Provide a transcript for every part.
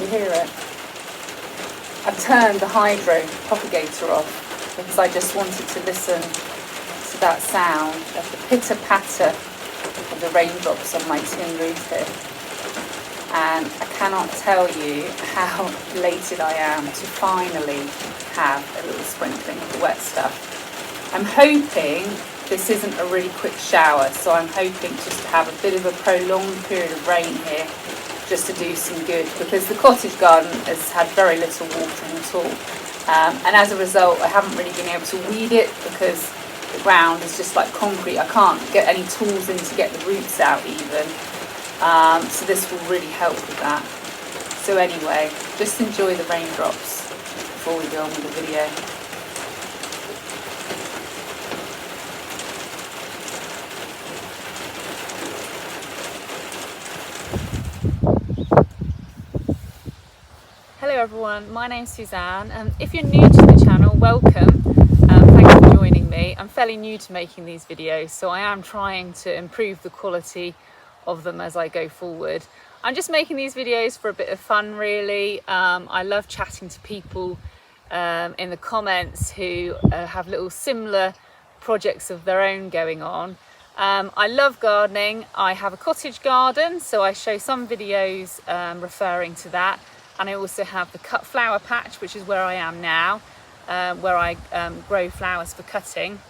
you hear it. I've turned the hydro propagator off because I just wanted to listen to that sound of the pitter-patter of the raindrops on my tin roof here. And I cannot tell you how elated I am to finally have a little sprinkling of the wet stuff. I'm hoping this isn't a really quick shower, so I'm hoping just to have a bit of a prolonged period of rain here just to do some good, because the cottage garden has had very little watering at all. And as a result, I haven't really been able to weed it because the ground is just like concrete. I can't get any tools in to get the roots out even. So this will really help with that. So anyway, just enjoy the raindrops before we go on with the video. Hello everyone, my name's Suzanne. If you're new to the channel, welcome. Thanks for joining me. I'm fairly new to making these videos, so I am trying to improve the quality of them as I go forward. I'm just making these videos for a bit of fun really. I love chatting to people in the comments who have little similar projects of their own going on. I love gardening. I have a cottage garden, so I show some videos referring to that. And I also have the cut flower patch, which is where I am now, where I grow flowers for cutting.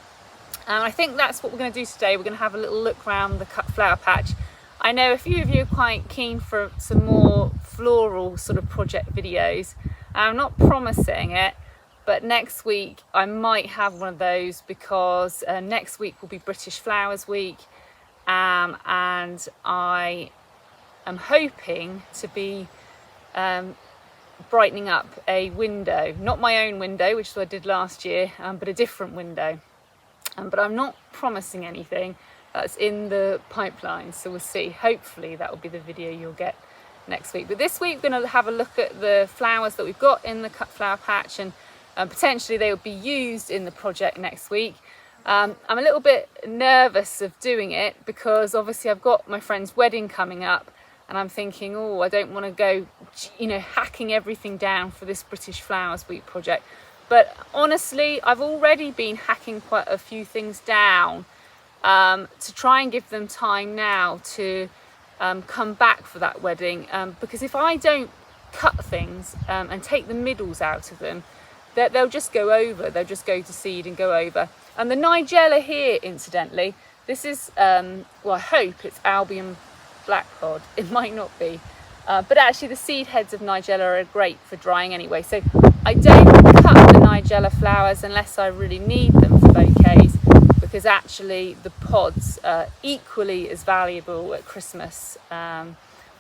And I think that's what we're going to do today. We're going to have a little look around the cut flower patch. I know a few of you are quite keen for some more floral sort of project videos. I'm not promising it, but next week I might have one of those, because next week will be British Flowers Week, and I am hoping to be brightening up a window, not my own window, which is what I did last year, but a different window. But I'm not promising anything. That's in the pipeline, so we'll see. Hopefully that will be the video you'll get next week. But this week we're going to have a look at the flowers that we've got in the cut flower patch, and potentially they will be used in the project next week. I'm a little bit nervous of doing it because obviously I've got my friend's wedding coming up, and I'm thinking, oh, I don't want to go, hacking everything down for this British Flowers Week project. But honestly, I've already been hacking quite a few things down to try and give them time now to come back for that wedding. Because if I don't cut things and take the middles out of them, they'll just go over. They'll just go to seed and go over. And the Nigella here, incidentally, this is, well, I hope it's Albion black pod. It might not be, but actually the seed heads of Nigella are great for drying anyway, so I don't cut the Nigella flowers unless I really need them for bouquets, because actually the pods are equally as valuable at Christmas,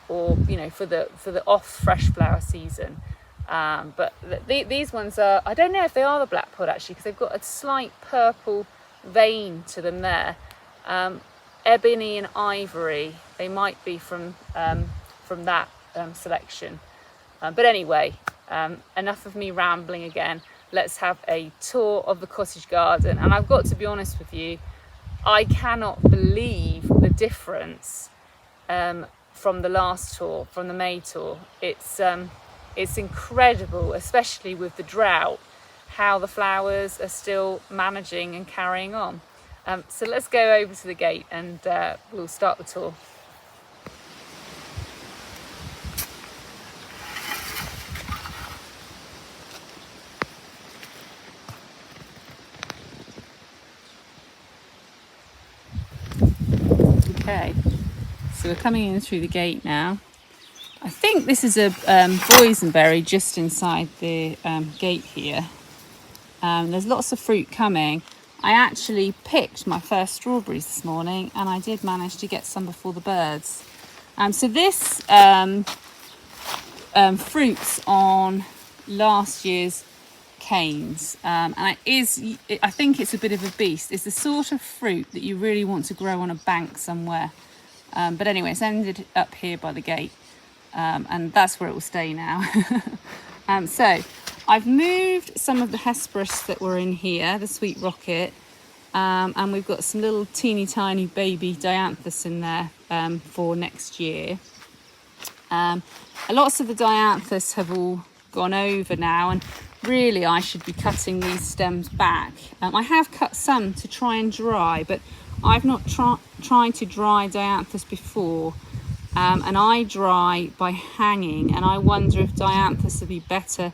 or for the off fresh flower season. But these ones are, I don't know if they are the black pod actually, because they've got a slight purple vein to them there. Ebony and ivory, they might be from that selection. But anyway, enough of me rambling again. Let's have a tour of the cottage garden. And I've got to be honest with you, I cannot believe the difference from the last tour, from the May tour. It's incredible, especially with the drought, how the flowers are still managing and carrying on. So let's go over to the gate and we'll start the tour. Okay, so we're coming in through the gate now. I think this is a boysenberry just inside the gate here. There's lots of fruit coming. I actually picked my first strawberries this morning, and I did manage to get some before the birds. So this fruits on last year's canes, and I think it's a bit of a beast. It's the sort of fruit that you really want to grow on a bank somewhere. But anyway, it's ended up here by the gate, and that's where it will stay now. So I've moved some of the hesperus that were in here, the sweet rocket, and we've got some little teeny tiny baby dianthus in there for next year. Lots of the dianthus have all gone over now, and really I should be cutting these stems back. I have cut some to try and dry, but I've not tried to dry dianthus before, and I dry by hanging, and I wonder if dianthus would be better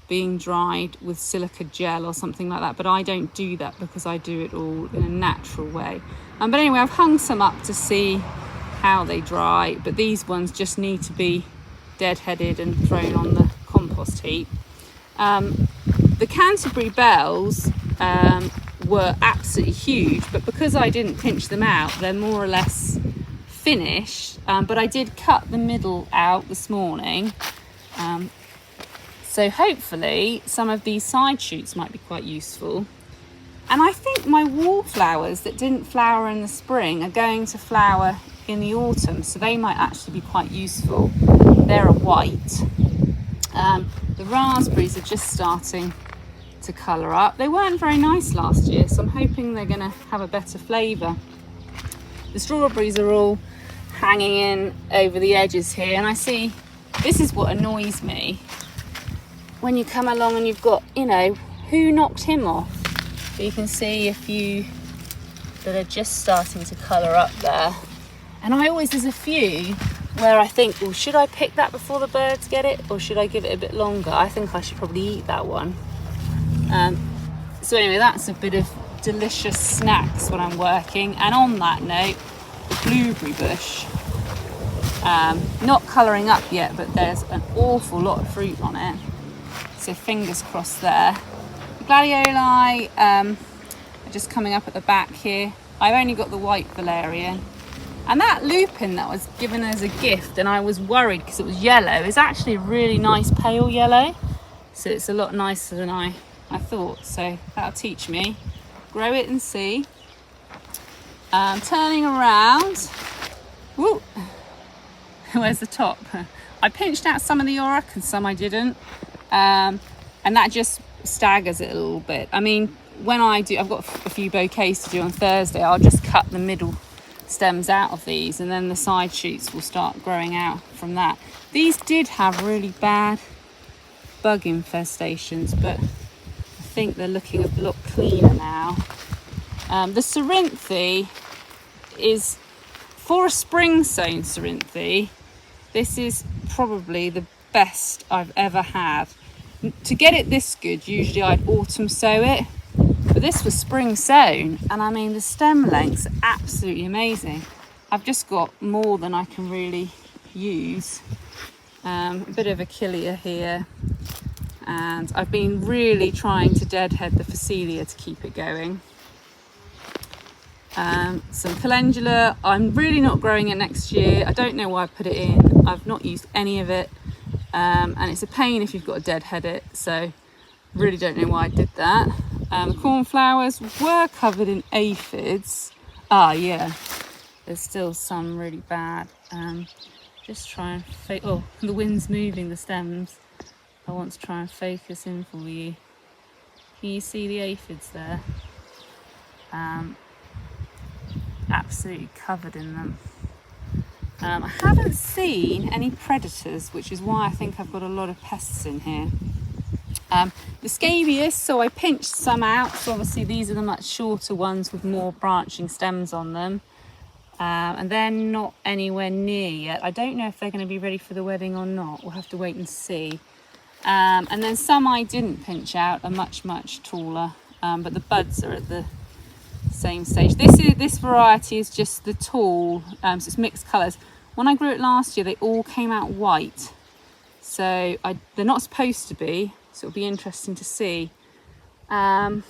being dried with silica gel or something like that, but I don't do that because I do it all in a natural way. But anyway, I've hung some up to see how they dry, but these ones just need to be deadheaded and thrown on the compost heap. The Canterbury bells were absolutely huge, but because I didn't pinch them out, they're more or less finished, but I did cut the middle out this morning, so hopefully some of these side shoots might be quite useful. And I think my wallflowers that didn't flower in the spring are going to flower in the autumn, so they might actually be quite useful. They're a white. The raspberries are just starting to colour up. They weren't very nice last year, so I'm hoping they're going to have a better flavour. The strawberries are all hanging in over the edges here, and I see, this is what annoys me, when you come along and you've got, you know, who knocked him off? But you can see a few that are just starting to colour up there. And there's a few where I think, well, should I pick that before the birds get it, or should I give it a bit longer? I think I should probably eat that one. So anyway, that's a bit of delicious snacks when I'm working. And on that note, the blueberry bush, not colouring up yet, but there's an awful lot of fruit on it. So fingers crossed there. The gladioli are just coming up at the back here. I've only got the white valerian. And that lupin that was given as a gift, and I was worried because it was yellow, is actually a really nice pale yellow. So it's a lot nicer than I thought. So that'll teach me. Grow it and see. Turning around. Woo! Where's the top? I pinched out some of the auroch and some I didn't. And that just staggers it a little bit. I mean, when I've got a few bouquets to do on Thursday, I'll just cut the middle stems out of these, and then the side shoots will start growing out from that. These did have really bad bug infestations, but I think they're looking a lot cleaner now. The Cerinthe is, for a spring sown Cerinthe, this is probably the best I've ever had. To get it this good, usually I'd autumn sow it, but this was spring sown, and I mean the stem lengths are absolutely amazing. I've just got more than I can really use. A bit of Achillea here, and I've been really trying to deadhead the Phacelia to keep it going. Some calendula, I'm really not growing it next year. I don't know why I put it in. I've not used any of it, and it's a pain if you've got to deadhead it, so really don't know why I did that. The cornflowers were covered in aphids. Yeah, there's still some really bad. Just try and oh, the wind's moving the stems. I want to try and focus in for you. Can you see the aphids there? Absolutely covered in them. I haven't seen any predators, which is why I think I've got a lot of pests in here. The scabious, so I pinched some out, so obviously these are the much shorter ones with more branching stems on them, and they're not anywhere near yet. I don't know if they're going to be ready for the wedding or not. We'll have to wait and see. And then some I didn't pinch out are much taller, but the buds are at the same stage. This variety is just the tall, so it's mixed colours. When I grew it last year, they all came out white, so they're not supposed to be. So it'll be interesting to see. And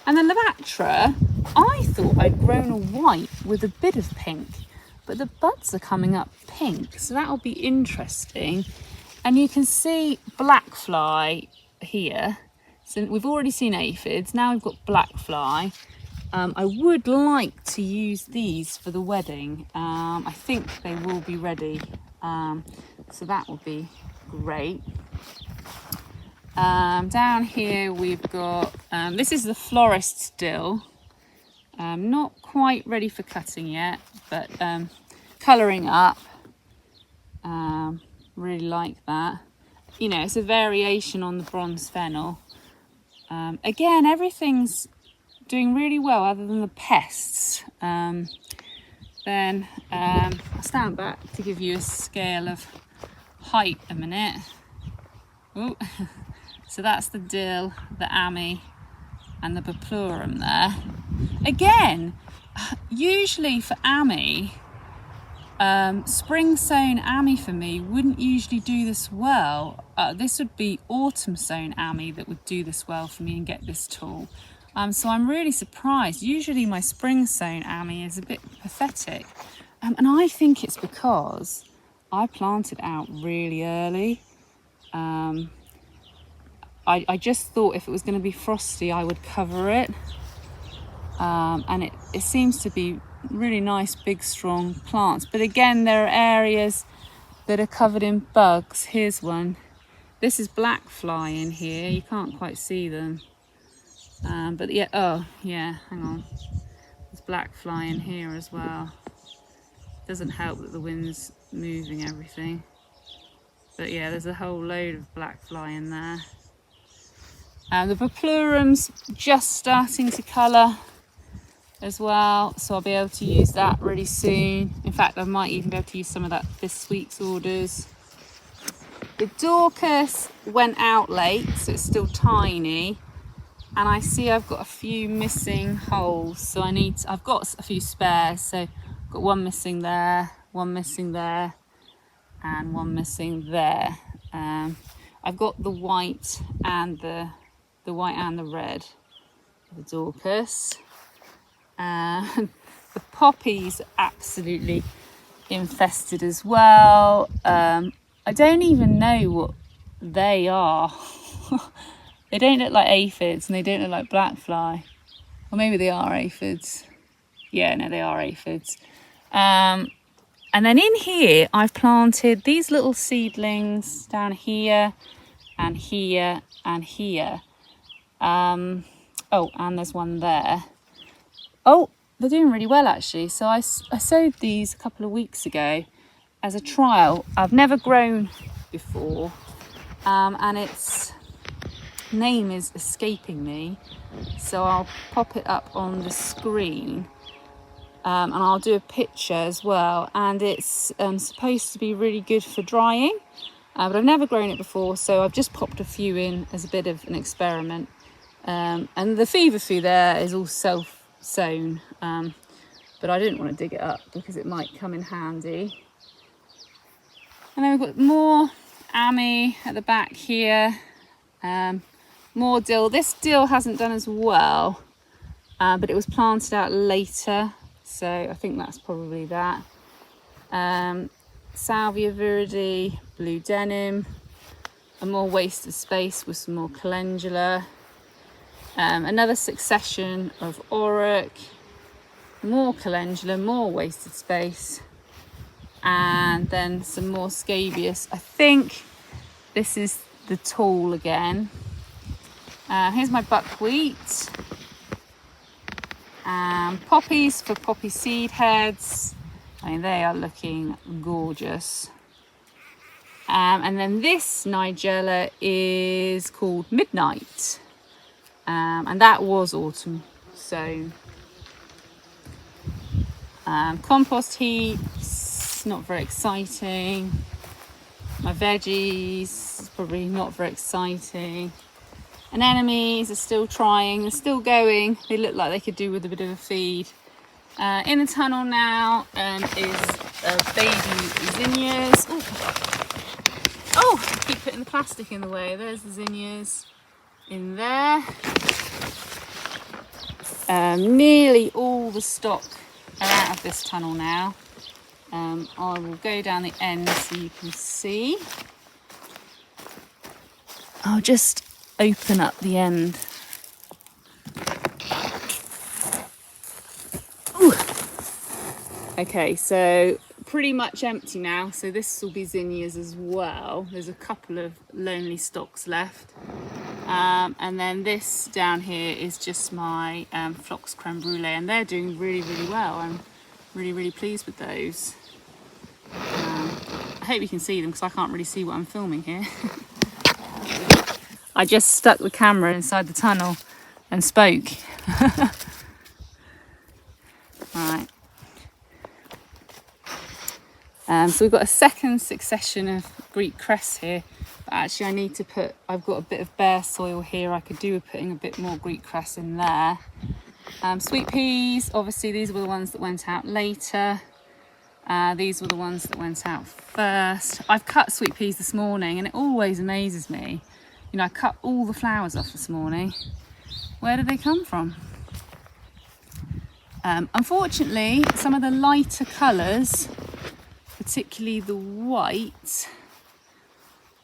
the Lavatra, I thought I'd grown a white with a bit of pink, but the buds are coming up pink, so that'll be interesting. And you can see black fly here. So we've already seen aphids, now we've got black fly. I would like to use these for the wedding. I think they will be ready, so that will be great. Down here we've got, this is the florist dill, not quite ready for cutting yet, but colouring up. Really like that. You know, it's a variation on the bronze fennel. Again, everything's doing really well other than the pests. Then I'll stand back to give you a scale of height a minute. Ooh. So that's the dill, the ammi and the beplurum there. Again, usually for ammi, spring sown ammi for me wouldn't usually do this well. This would be autumn sown ammi that would do this well for me and get this tall. So I'm really surprised. Usually my spring sown ammi is a bit pathetic. And I think it's because I planted out really early. I just thought if it was going to be frosty, I would cover it. And it seems to be really nice, big, strong plants. But again, there are areas that are covered in bugs. Here's one. This is black fly in here. You can't quite see them. But yeah, oh yeah, hang on. There's black fly in here as well. Doesn't help that the wind's moving everything. But yeah, there's a whole load of black fly in there. The Beplurum's just starting to colour as well, so I'll be able to use that really soon. In fact, I might even be able to use some of that this week's orders. The Dorcas went out late, so it's still tiny, and I see I've got a few missing holes, so I've got a few spares, so I've got one missing there, one missing there, and one missing there. I've got the white and the red of the Dorcas. The poppies are absolutely infested as well. I don't even know what they are. They don't look like aphids and they don't look like black fly. Or maybe they are aphids. Yeah, no, they are aphids. And then in here, I've planted these little seedlings down here and here and here. Oh, and there's one there. Oh, they're doing really well actually. So I sowed these a couple of weeks ago as a trial. I've never grown before, and its name is escaping me. So I'll pop it up on the screen, and I'll do a picture as well. And it's supposed to be really good for drying, but I've never grown it before, so I've just popped a few in as a bit of an experiment. And the feverfew there is all self-sown, but I didn't want to dig it up because it might come in handy. And then we've got more ammi at the back here, more dill. This dill hasn't done as well, but it was planted out later, so I think that's probably that. Salvia viride, blue denim, a more wasted space with some more calendula. Another succession of auroch, more calendula, more wasted space, and then some more scabious. I think this is the tall again. Here's my buckwheat. Poppies for poppy seed heads. I mean, they are looking gorgeous. And then this nigella is called Midnight. And that was autumn sown. Compost heaps, not very exciting. My veggies, probably not very exciting. Anemones are still trying, they're still going. They look like they could do with a bit of a feed. In the tunnel now is baby zinnias. Oh, I keep putting the plastic in the way. There's the zinnias in there. Nearly all the stock are out of this tunnel now. I will go down the end so you can see. I'll just open up the end. Ooh. Okay, so pretty much empty now. So this will be zinnias as well. There's a couple of lonely stalks left. And then this down here is just my phlox creme brulee, and they're doing really, really well. I'm really, really pleased with those. I hope you can see them because I can't really see what I'm filming here. I just stuck the camera inside the tunnel and spoke. Right. So we've got a second succession of Greek cress here. But actually I need to put, I've got a bit of bare soil here. I could do with putting a bit more Greek cress in there. Sweet peas, obviously these were the ones that went out later. These were the ones that went out first. I've cut sweet peas this morning and it always amazes me. You know, I cut all the flowers off this morning. Where did they come from? Unfortunately, some of the lighter colours, particularly the white,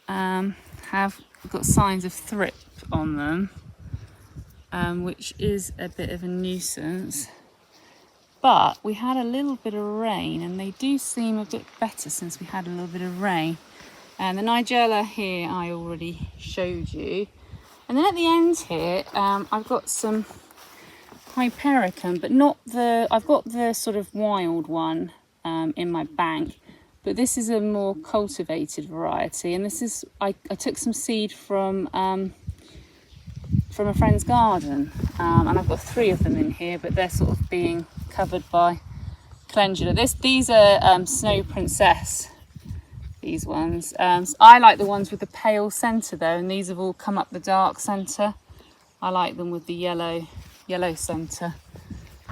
have got signs of thrip on them, which is a bit of a nuisance. But we had a little bit of rain and they do seem a bit better since we had a little bit of rain. And the Nigella here I already showed you. And then at the end here, I've got some Hypericum, but not the, I've got the sort of wild one in my bank. But this is a more cultivated variety, and this is I took some seed from a friend's garden, and I've got 3 of them in here, but they're sort of being covered by calendula. These are Snow Princess. These ones. So I like the ones with the pale centre though, and these have all come up the dark centre. I like them with the yellow centre.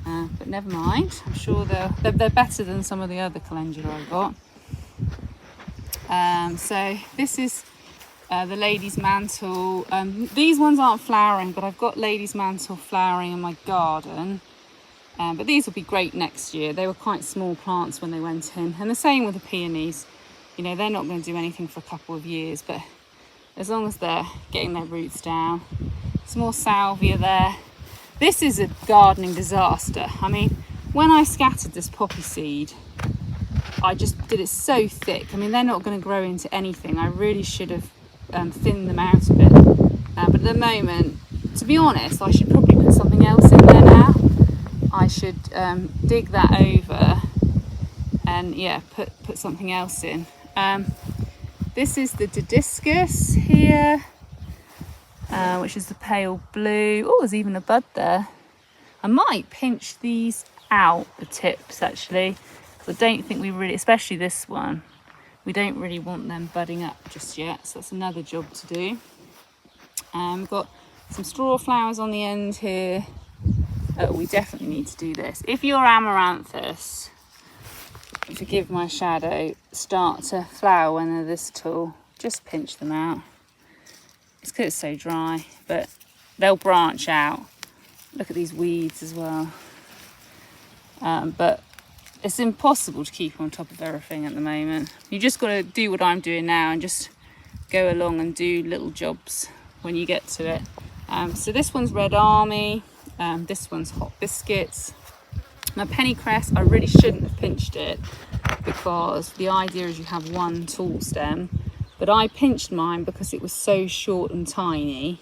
But never mind. I'm sure they're better than some of the other calendula I got. So this is the lady's mantle. These ones aren't flowering, but I've got lady's mantle flowering in my garden. But these will be great next year. They were quite small plants when they went in. And the same with the peonies. You know, they're not going to do anything for a couple of years, but as long as they're getting their roots down. Some more salvia there. This is a gardening disaster. I mean, when I scattered this poppy seed, I just did it so thick. I mean, they're not going to grow into anything. I really should have thinned them out a bit. But at the moment, to be honest, I should probably put something else in there now. I should dig that over and yeah, put something else in. This is the Didiscus here, which is the pale blue. Oh, there's even a bud there. I might pinch these out, the tips actually. I don't think we really, especially this one, we don't really want them budding up just yet. So that's another job to do. We've got some straw flowers on the end here. We definitely need to do this. If your amaranthus, forgive my shadow, start to flower when they're this tall, just pinch them out. It's because it's so dry, but they'll branch out. Look at these weeds as well. But it's impossible to keep on top of everything at the moment. You just got to do what I'm doing now and just go along and do little jobs when you get to it. So this one's Red Army. This one's Hot Biscuits. Now pennycress, I really shouldn't have pinched it because the idea is you have one tall stem, but I pinched mine because it was so short and tiny.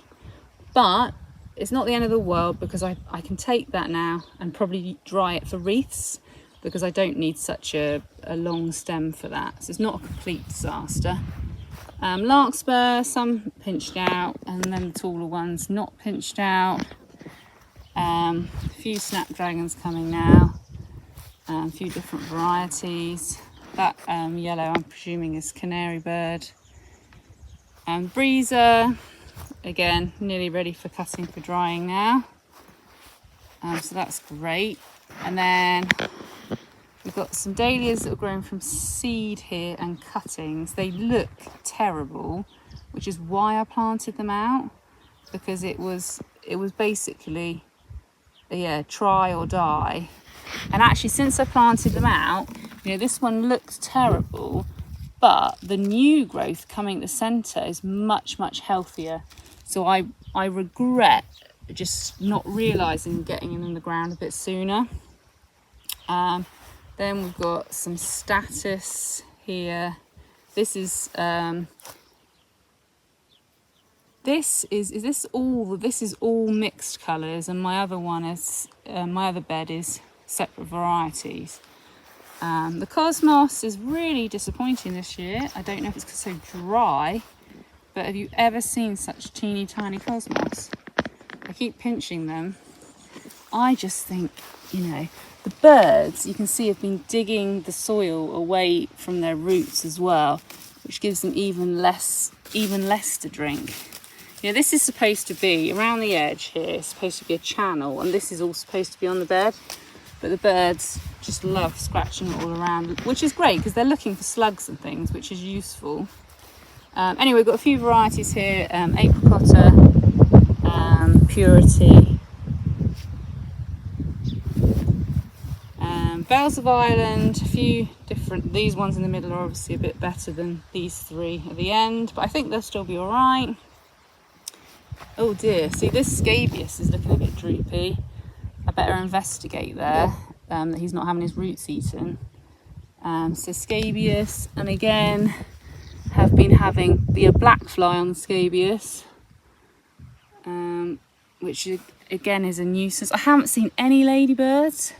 But it's not the end of the world because I can take that now and probably dry it for wreaths because I don't need such a long stem for that. So it's not a complete disaster. Larkspur, some pinched out, and then the taller ones not pinched out. A few snapdragons coming now, a few different varieties. That yellow I'm presuming is canary bird. Breezer, again nearly ready for cutting for drying now, so that's great. And then we've got some dahlias that are grown from seed here and cuttings. They look terrible, which is why I planted them out, because it was basically, yeah, try or die. And actually since I planted them out, you know, this one looks terrible, but the new growth coming at the centre is much healthier. So I regret just not realising getting them in the ground a bit sooner. Then we've got some Status here. This is this is all mixed colours, and my other one is my other bed is separate varieties. The cosmos is really disappointing this year. I don't know if it's so dry, but have you ever seen such teeny tiny cosmos? I keep pinching them. I just think, you know, the birds, you can see, have been digging the soil away from their roots as well, which gives them even less to drink. You know, this is supposed to be, around the edge here, it's supposed to be a channel, and this is all supposed to be on the bed. But the birds just love scratching it all around, which is great because they're looking for slugs and things, which is useful. Anyway, we've got a few varieties here, apricotta, purity, bells of Ireland, a few different, these ones in the middle are obviously a bit better than these three at the end, but I think they'll still be all right. Oh dear, see, this scabious is looking a bit droopy. I better investigate there, that he's not having his roots eaten. So scabious, and again, have been having the black fly on the scabious, which again is a nuisance. I haven't seen any ladybirds.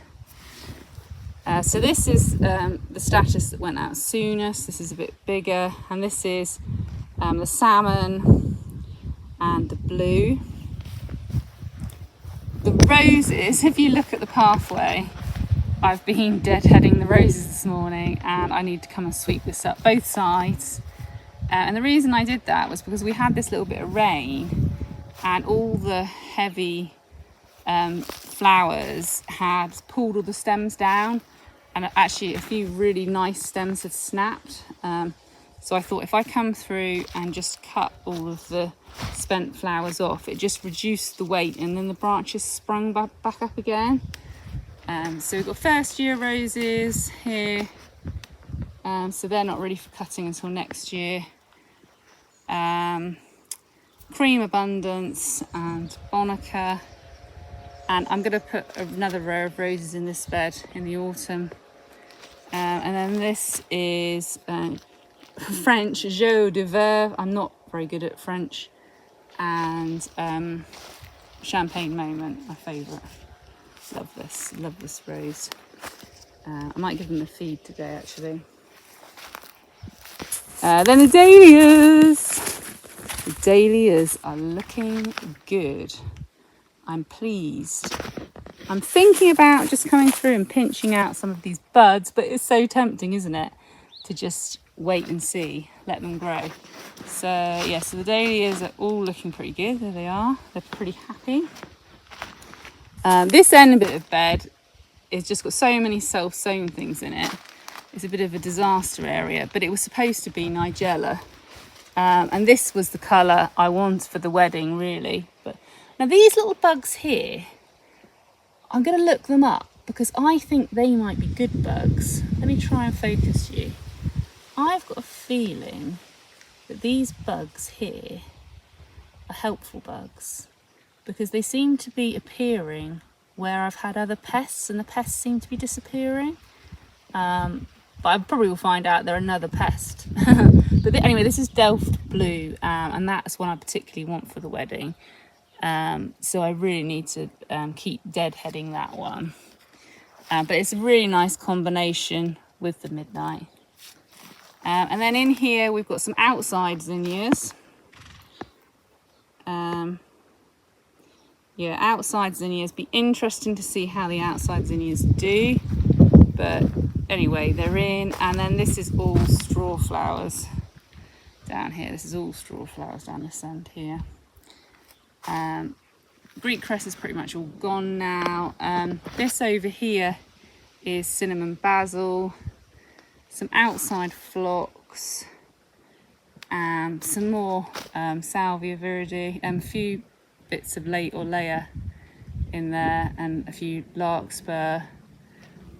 So this is the statice that went out soonest. This is a bit bigger, and this is the salmon and the blue. The roses, if you look at the pathway, I've been deadheading the roses this morning, and I need to come and sweep this up both sides. And the reason I did that was because we had this little bit of rain, and all the heavy flowers had pulled all the stems down, and actually a few really nice stems had snapped. So I thought if I come through and just cut all of the spent flowers off, it just reduced the weight, and then the branches sprung back up again. So we've got first year roses here, so they're not ready for cutting until next year. Cream Abundance and Bonica, and I'm going to put another row of roses in this bed in the autumn. And then this is French Joie de Vivre. I'm not very good at French. And Champagne Moment, my favourite. Love this rose. I might give them a feed today, actually. Then the dahlias. The dahlias are looking good. I'm pleased. I'm thinking about just coming through and pinching out some of these buds, but it's so tempting, isn't it, to just wait and see, let them grow. So yeah, so the dahlias are all looking pretty good. There they are. They're pretty happy. This end bit of bed has just got so many self-sown things in it. It's a bit of a disaster area, but it was supposed to be Nigella. And this was the colour I wanted for the wedding, really. But now these little bugs here, I'm going to look them up because I think they might be good bugs. Let me try and focus you. I've got a feeling that these bugs here are helpful bugs because they seem to be appearing where I've had other pests, and the pests seem to be disappearing. But I probably will find out they're another pest. But anyway, this is Delft Blue, and that's one I particularly want for the wedding. So I really need to keep deadheading that one. But it's a really nice combination with the Midnight. And then in here we've got some outside zinnias. Yeah, outside zinnias. Be interesting to see how the outside zinnias do. But anyway, they're in. And then this is all straw flowers down here. This is all straw flowers down this end here. Greek cress is pretty much all gone now. This over here is cinnamon basil, some outside phlox, some more salvia verde, a few bits of late or layer in there, and a few larkspur.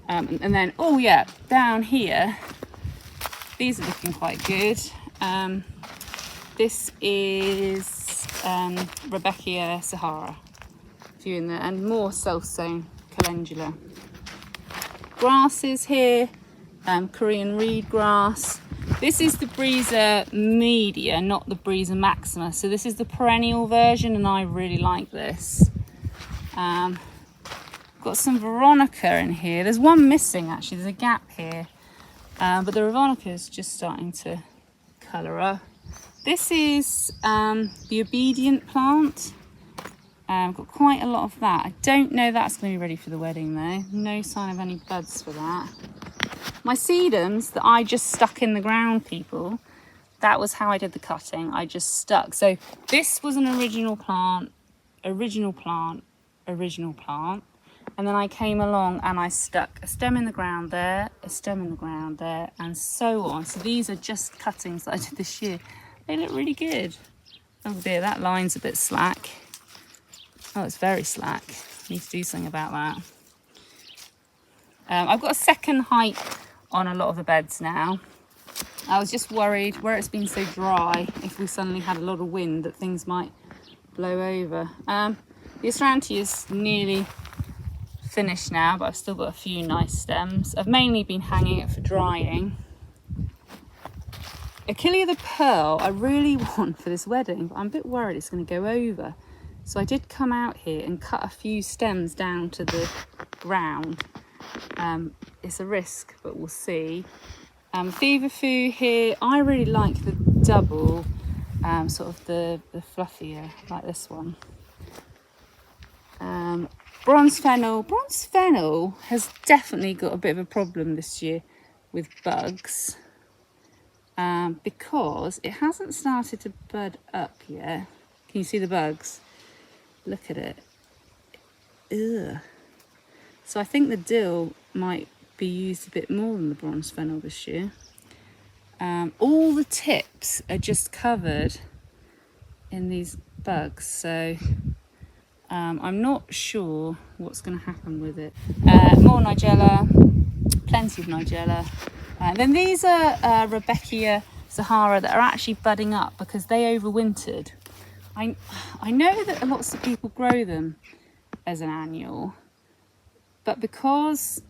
And then, oh yeah, down here, these are looking quite good. This is Rebecca Sahara, a few in there, and more self-sown calendula. Grasses here, Korean reed grass. This is the Breezer Media, not the Breezer Maxima. So this is the perennial version, and I really like this. Got some Veronica in here. There's one missing actually, there's a gap here. But the Veronica is just starting to colour up. This is the obedient plant. Got quite a lot of that. I don't know that's going to be ready for the wedding though. No sign of any buds for that. My sedums that I just stuck in the ground, people, that was how I did the cutting. I just stuck. So this was an original plant, original plant, original plant. And then I came along and I stuck a stem in the ground there, a stem in the ground there, and so on. So these are just cuttings that I did this year. They look really good. Oh dear, that line's a bit slack. Oh, it's very slack. Need to do something about that. I've got a second height on a lot of the beds now. I was just worried where it's been so dry, if we suddenly had a lot of wind, that things might blow over. The Astrantia is nearly finished now, but I've still got a few nice stems. I've mainly been hanging it for drying. Achilles the Pearl I really want for this wedding, but I'm a bit worried it's going to go over. So I did come out here and cut a few stems down to the ground. It's a risk, but we'll see. Feverfew here, I really like the double, sort of the fluffier, like this one. Bronze fennel. Bronze fennel has definitely got a bit of a problem this year with bugs, because it hasn't started to bud up yet. Can you see the bugs? Look at it. Ugh. So I think the dill might be used a bit more than the bronze fennel this year. All the tips are just covered in these bugs, so I'm not sure what's going to happen with it. More Nigella, plenty of Nigella. Then these are Rebecca Sahara that are actually budding up because they overwintered. I know that lots of people grow them as an annual, but because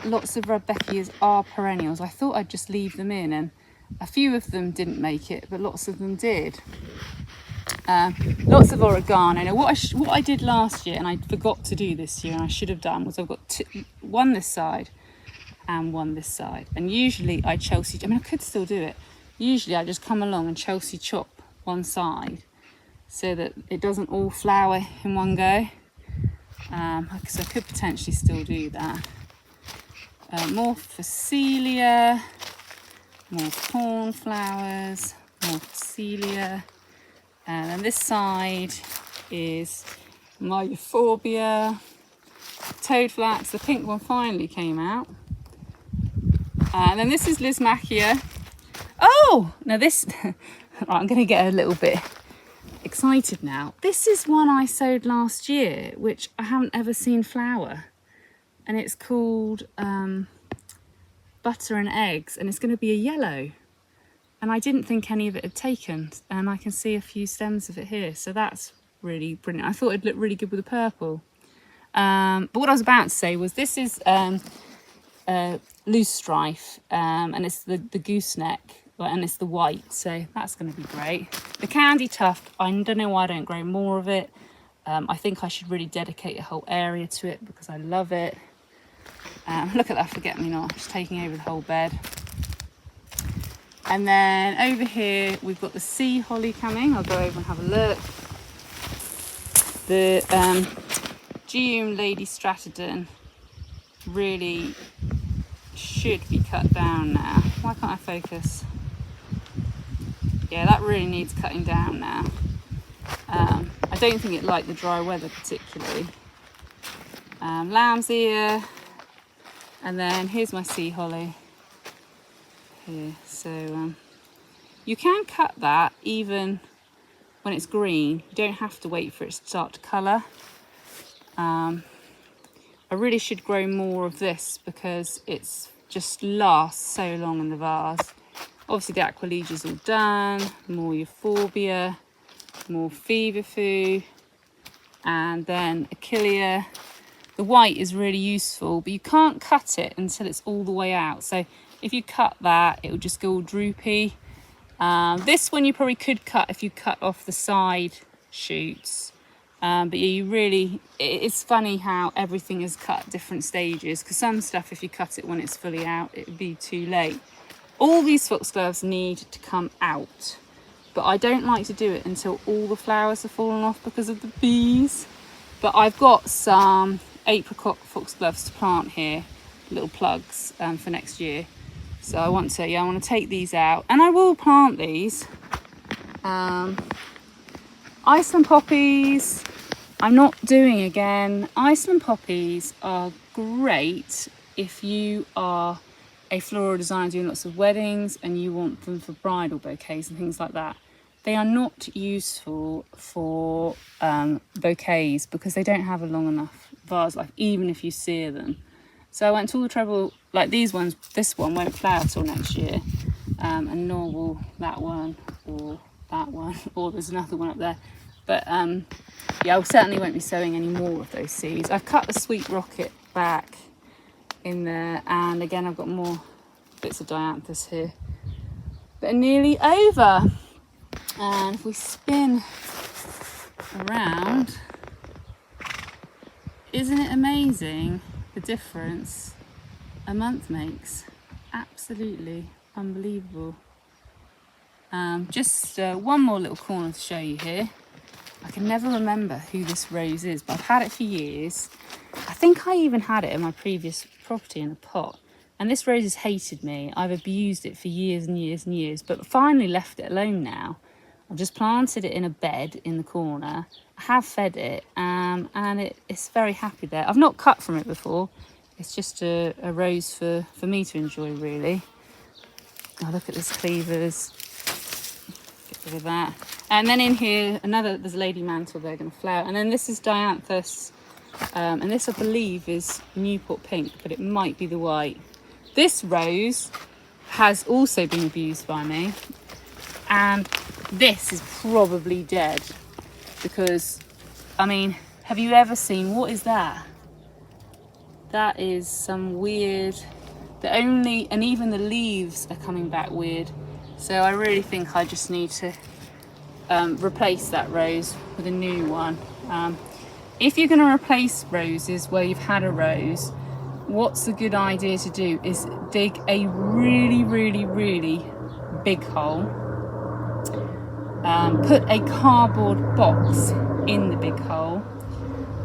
lots of Rebecca's are perennials, I thought I'd just leave them in, and a few of them didn't make it, but lots of them did. Lots of oregano. Now, what I did last year, and I forgot to do this year, and I should have done, was I've got one this side and one this side. And usually I Chelsea, I could still do it. Usually I just come along and Chelsea chop one side so that it doesn't all flower in one go. Because I could potentially still do that. More Phacelia, more cornflowers, more Phacelia. And then this side is my Euphorbia, toadflax. The pink one finally came out. And then this is Lysimachia. Oh, now this, right, I'm going to get a little bit excited now. This is one I sowed last year, which I haven't ever seen flower. And it's called Butter and Eggs, and it's going to be a yellow. And I didn't think any of it had taken, and I can see a few stems of it here, so that's really brilliant. I thought it'd look really good with the purple. But what I was about to say was this is loose strife, and it's the gooseneck, and it's the white, so that's going to be great. The candy tuft, I don't know why I don't grow more of it. I think I should really dedicate a whole area to it because I love it. Look at that forget-me-not, it's taking over the whole bed. And then over here we've got the sea holly coming. I'll go over and have a look. The Geum Lady Stratodon really should be cut down now. Why can't I focus? Yeah, that really needs cutting down now. I don't think it liked the dry weather particularly. Lamb's ear, and then here's my sea holly here. So you can cut that even when it's green. You don't have to wait for it to start to colour. I really should grow more of this because it's just lasts so long in the vase. Obviously the Aquilegia's all done, more Euphorbia, more Feverfew, and then Achillea. The white is really useful, but you can't cut it until it's all the way out. So if you cut that, it will just go all droopy. This one you probably could cut if you cut off the side shoots, But yeah, it's funny how everything is cut at different stages, because some stuff, if you cut it when it's fully out, it would be too late. All these foxgloves need to come out, but I don't like to do it until all the flowers have fallen off because of the bees. But I've got some apricot foxgloves to plant here, little plugs, for next year. So I want to take these out, and I will plant these. Iceland poppies, I'm not doing again. Iceland poppies are great if you are a floral designer doing lots of weddings and you want them for bridal bouquets and things like that. They are not useful for bouquets because they don't have a long enough vase life, even if you sear them. So I went to all the trouble, like these ones, this one won't flower till next year, and nor will that one, or that one, or there's another one up there. But yeah, I certainly won't be sowing any more of those seeds. I've cut the sweet rocket back in there, and again I've got more bits of dianthus here. But nearly over. And if we spin around, isn't it amazing the difference a month makes? Absolutely unbelievable. Just one more little corner to show you here. I can never remember who this rose is, but I've had it for years. I think I even had it in my previous property in a pot. And this rose has hated me. I've abused it for years and years and years, but finally left it alone now. I've just planted it in a bed in the corner. I have fed it, and it's very happy there. I've not cut from it before. It's just a rose for me to enjoy, really. Oh, look at this cleavers. Get rid of that. And then in here, there's a lady mantle there going to flower. And then this is dianthus. And this, I believe, is Newport pink, but it might be the white. This rose has also been abused by me. And this is probably dead. Because, I mean, have you ever seen, what is that? That is some weird, and even the leaves are coming back weird. So I really think I just need to replace that rose with a new one. If you're going to replace roses where you've had a rose, what's a good idea to do is dig a really, really, really big hole. Put a cardboard box in the big hole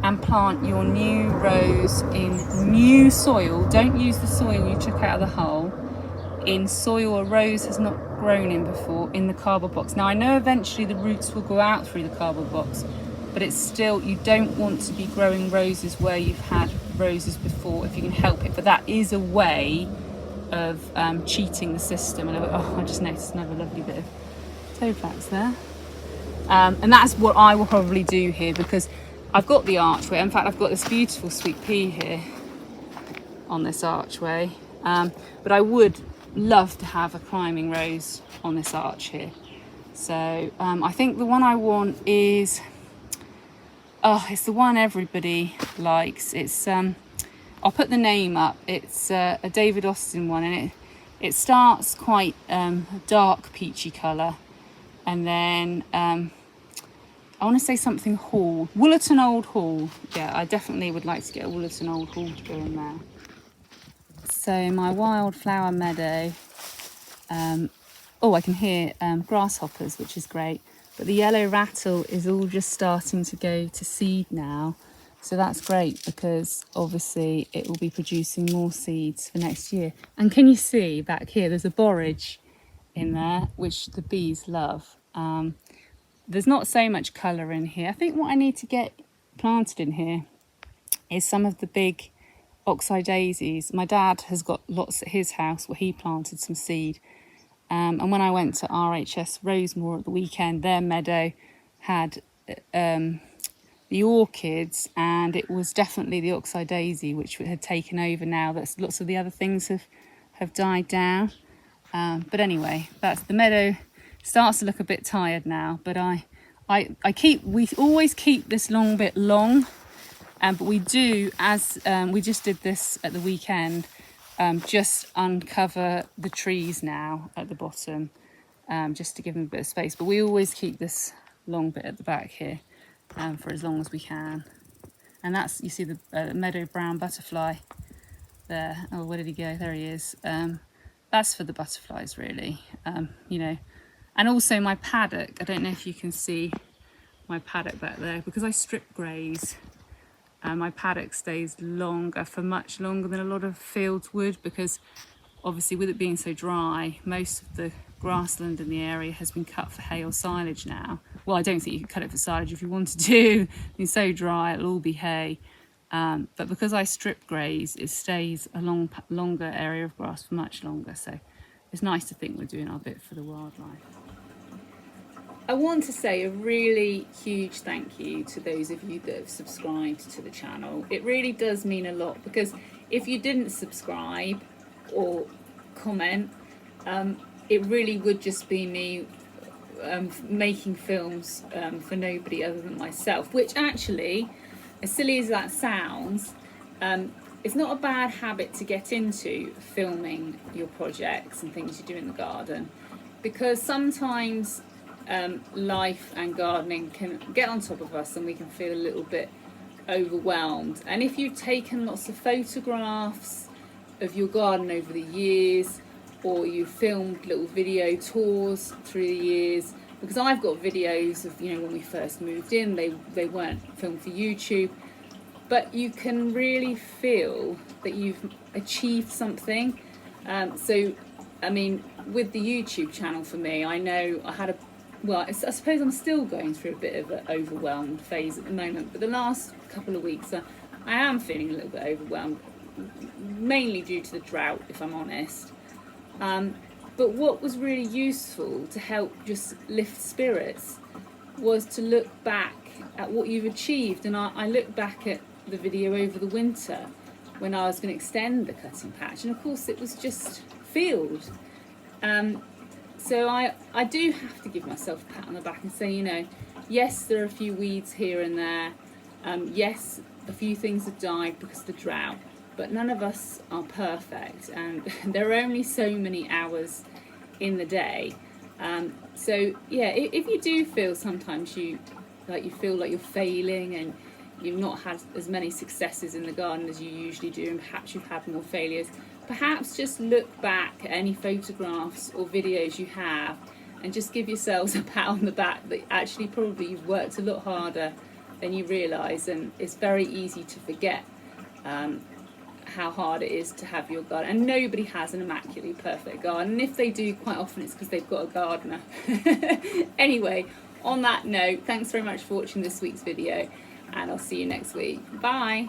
and plant your new rose in new soil. Don't use the soil you took out of the hole. In soil a rose has not grown in before, in the cardboard box. Now I know eventually the roots will go out through the cardboard box, but it's still, you don't want to be growing roses where you've had roses before if you can help it. But that is a way of cheating the system. And I just noticed another lovely bit of toe flax there. And that's what I will probably do here, because I've got the archway. In fact, I've got this beautiful sweet pea here on this archway. But I would love to have a climbing rose on this arch here. So I think the one I want is, it's the one everybody likes. It's I'll put the name up. It's a David Austin one, and it starts quite dark peachy colour, and then I want to say something Hall, Woollerton Old Hall. Yeah, I definitely would like to get a Woollerton Old Hall to go in there. So my wildflower meadow, I can hear grasshoppers, which is great. But the yellow rattle is all just starting to go to seed now. So that's great, because obviously it will be producing more seeds for next year. And can you see back here, there's a borage in there, which the bees love. There's not so much colour in here. I think what I need to get planted in here is some of the big oxeye daisies. My dad has got lots at his house where he planted some seed. And when I went to RHS Rosemore at the weekend, their meadow had the orchids, and it was definitely the oxeye daisy which had taken over now. That's lots of the other things have died down. But anyway, that's the meadow. Starts to look a bit tired now, but we always keep this long bit long. But we do, as we just did this at the weekend, just uncover the trees now at the bottom, just to give them a bit of space. But we always keep this long bit at the back here. for as long as we can. And that's, you see the meadow brown butterfly there. Oh, where did he go? There he is. That's for the butterflies, really. You know, and also my paddock. I don't know if you can see my paddock back there, because I strip graze. My paddock stays longer, for much longer than a lot of fields would, because obviously with it being so dry, most of the grassland in the area has been cut for hay or silage now. Well, I don't think you can cut it for silage if you wanted to. It's so dry, it'll all be hay. But because I strip graze, it stays a longer area of grass for much longer. So it's nice to think we're doing our bit for the wildlife. I want to say a really huge thank you to those of you that have subscribed to the channel. It really does mean a lot, because if you didn't subscribe or comment, it really would just be me making films for nobody other than myself, which actually, as silly as that sounds, it's not a bad habit to get into, filming your projects and things you do in the garden, because sometimes life and gardening can get on top of us and we can feel a little bit overwhelmed. And if you've taken lots of photographs of your garden over the years, or you filmed little video tours through the years, because I've got videos of, you know, when we first moved in, they weren't filmed for YouTube, but you can really feel that you've achieved something. So I mean, with the YouTube channel, for me, I know I had I suppose I'm still going through a bit of an overwhelmed phase at the moment, but the last couple of weeks I am feeling a little bit overwhelmed, mainly due to the drought, if I'm honest. But what was really useful to help just lift spirits was to look back at what you've achieved. And I look back at the video over the winter when I was going to extend the cutting patch, and of course it was just field. So I do have to give myself a pat on the back and say, you know, yes, there are a few weeds here and there. Yes, a few things have died because of the drought, but none of us are perfect, and there are only so many hours in the day. So yeah, if you do feel sometimes you feel like you're failing and you've not had as many successes in the garden as you usually do, and perhaps you've had more failures, perhaps just look back at any photographs or videos you have and just give yourselves a pat on the back that actually probably you've worked a lot harder than you realise. And it's very easy to forget how hard it is to have your garden, and nobody has an immaculately perfect garden, and if they do, quite often it's because they've got a gardener. Anyway, on that note, thanks very much for watching this week's video, and I'll see you next week. Bye.